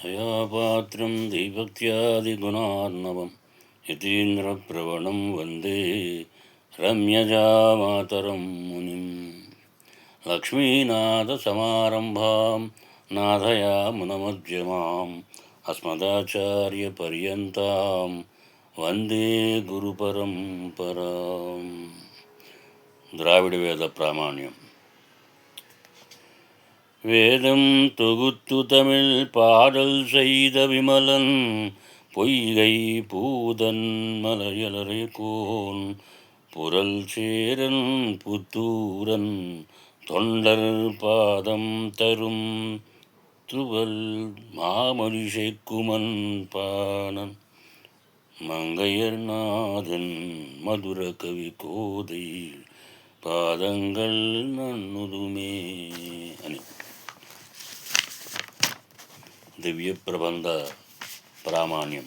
అయాపాత్రం దైవక్త్యాదిగుణార్ణవం యతీంద్రప్రవణం వందే రమ్యజామాతరం మునిం. లక్ష్మీనాథసమారంభాం నాథయామునమధ్యమాం అస్మదాచార్యపర్యంతాం వందే గురుపరంపరాం. ద్రావిడ వేద ప్రామాణ్యం. வேதம் தொகுத்து தமிழ் பாடல் செய்த விமலன் பொய்கை பூதன் மலையலரை கோன் புரல் சேரன் புத்தூரன் தொண்டர் பாதம் தரும் துவல் மாமலிசைக்குமன் பாணன் மங்கையர்நாதன் மதுர கவி கோதை పాదంగల్ నన్నుదుమే అని దివ్య ప్రబంధ ప్రామాణ్యం.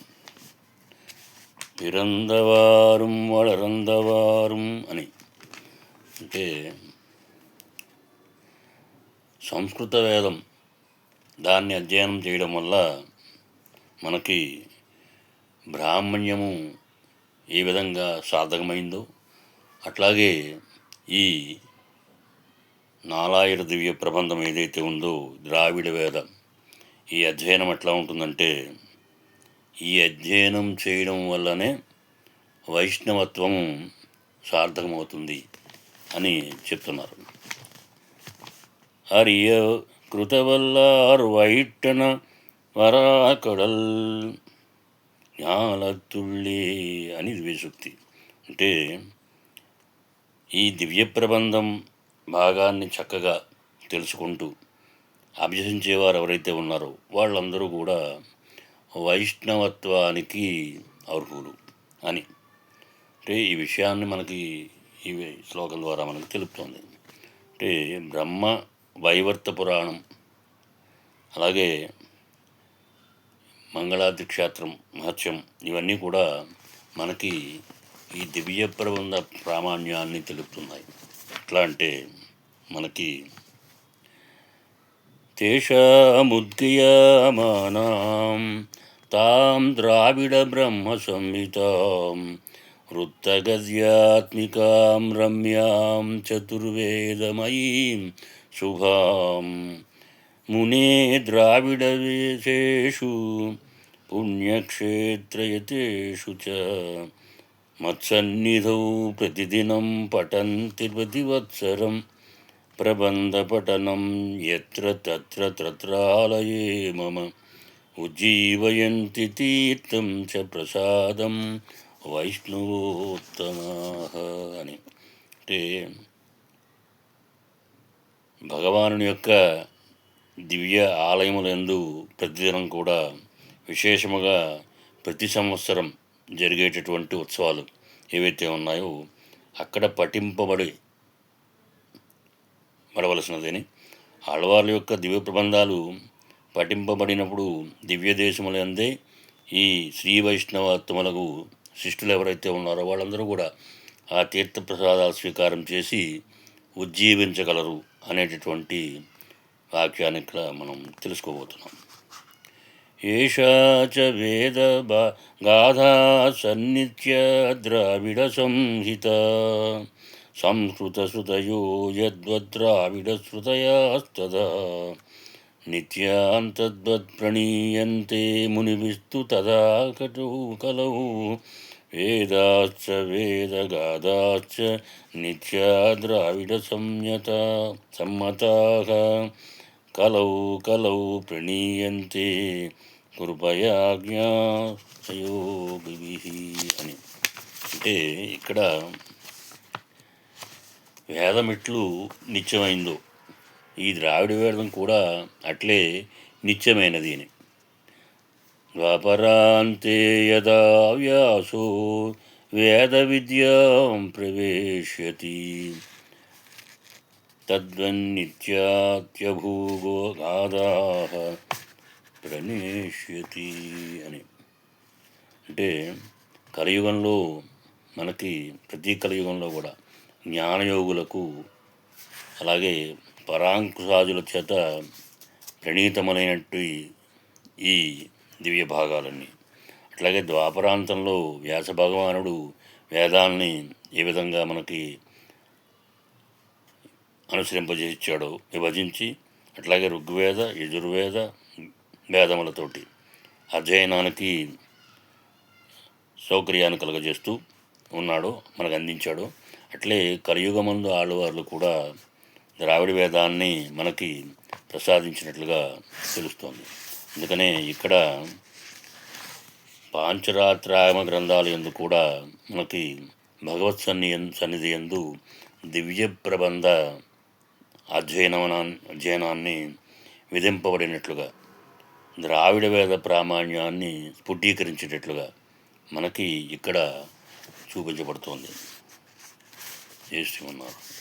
పిరందవారుం వళరందవారుం అని అంటే సంస్కృత వేదం, దాన్ని అధ్యయనం చేయడం వల్ల మనకి బ్రాహ్మణ్యము ఏ విధంగా సాధకమైందో అట్లాగే ఈ నాలాయిర దివ్య ప్రబంధం ఏదైతే ఉందో ద్రావిడ వేదం, ఈ అధ్యయనం ఎట్లా ఉంటుందంటే ఈ అధ్యయనం చేయడం వల్లనే వైష్ణవత్వము సార్థకమవుతుంది అని చెప్తున్నారు. అరియ కృతవల్లార్ వైట్టన వరాకడల్ జ్ఞాలతుళ్ళే అని ద్విసూక్తి. అంటే ఈ దివ్య ప్రబంధం భాగాన్ని చక్కగా తెలుసుకుంటూ అభ్యసించేవారు ఎవరైతే ఉన్నారో వాళ్ళందరూ కూడా వైష్ణవత్వానికి అర్హులు అని అంటే ఈ విషయాన్ని మనకి ఈ శ్లోకం ద్వారా మనకు తెలుపుతుంది. అంటే బ్రహ్మ వైవర్త పురాణం, అలాగే మంగళాద్రి క్షేత్రం మహత్యం, ఇవన్నీ కూడా మనకి ఈ దివ్య ప్రబంధ ప్రామాణ్యాన్ని తెలుపుతున్నాయి. ఎట్లా అంటే మనకి తేషాముద్గీయమానాం తాం ద్రావిడ బ్రహ్మ సంహితాం వృత్తగద్యాత్మికాం రమ్యాం చతుర్వేదమయీం శుభాం మునే ద్రావిడవేశేషు పుణ్యక్షేత్రయతేషు చ మత్సన్నిధౌ ప్రతిదినం పఠంతి ప్రతివత్సరం ప్రబంధపఠనం యత్ర తత్ర తత్రాలయే మమ ఉజ్జీవయంతి తీర్థం చ ప్రసాదం వైష్ణవోత్తమాః అని. అంటే భగవానుని యొక్క దివ్య ఆలయములందు ప్రతిదినం కూడా విశేషముగా ప్రతి సంవత్సరం జరిగేటటువంటి ఉత్సవాలు ఏవైతే ఉన్నాయో అక్కడ పడవలసినదని, ఆళ్వార్ల యొక్క దివ్య ప్రబంధాలు పఠింపబడినప్పుడు దివ్య దేశములందే ఈ శ్రీ వైష్ణవత్వములకు శిష్టులు ఎవరైతే ఉన్నారో వాళ్ళందరూ కూడా ఆ తీర్థ ప్రసాదాలు స్వీకారం చేసి ఉజ్జీవించగలరు అనేటటువంటి వాక్యాన్ని ఇక్కడ మనం తెలుసుకోబోతున్నాం. ఏషా చ వేద గాథా సన్నిత్య ద్రావిడ సంహిత సంస్కృతశ్రుతయో యద్వద్రావిడశ్రుతయాస్తదా నిత్యాంతద్వత్ప్రణీయంతే మునిభిస్తు తదా కలౌ వేదాశ్చ వేదగాథాశ్చ నిత్యా ద్రావిడ సమ్మతాః కలౌ కలౌ ప్రణీయంతే కృపయాజ్ఞాయోగిభిః అని. అంటే ఇక్కడ వేదమిట్లు నిత్యమైందో ఈ ద్రావిడ వేదం కూడా అట్లే నిత్యమైనది అని. ద్వాపరాంతే యదా వ్యాసో వేద విద్యాం ప్రవేశ్యతి తద్వన్నిత్యాత్యభూగో గాథాః ప్రణేష్యతి అని. అంటే కలియుగంలో మనకి ప్రతి కలియుగంలో కూడా జ్ఞానయోగులకు అలాగే పరాంకుశాదుల చేత ప్రణీతమైనటువంటి ఈ దివ్య భాగాలన్నీ. అట్లాగే ద్వాపరాంతంలో వ్యాస భగవానుడు వేదాల్ని ఏ విధంగా మనకి అనుసరింపజేయించాడో విభజించి, అట్లాగే ఋగ్వేద యజుర్వేద వేదములతోటి అధ్యయనానికి సౌకర్యాన్ని కలుగజేస్తూ ఉన్నాడో మనకు అందించాడు. అట్లే కలియుగమందు ఆళ్వార్లు కూడా ద్రావిడ వేదాన్ని మనకి ప్రసాదించినట్లుగా తెలుస్తోంది. అందుకనే ఇక్కడ పాంచరాత్రాయమ గ్రంథాలు యందు కూడా మనకి భగవత్ సన్నిధి యందు దివ్య ప్రబంధ అధ్యయనాన్ని విధింపబడినట్లుగా ద్రావిడ వేద ప్రామాణ్యాన్ని స్ఫుటీకరించేటట్లుగా మనకి ఇక్కడ చూపించబడుతోంది. చేస్తూ ఉన్నారు.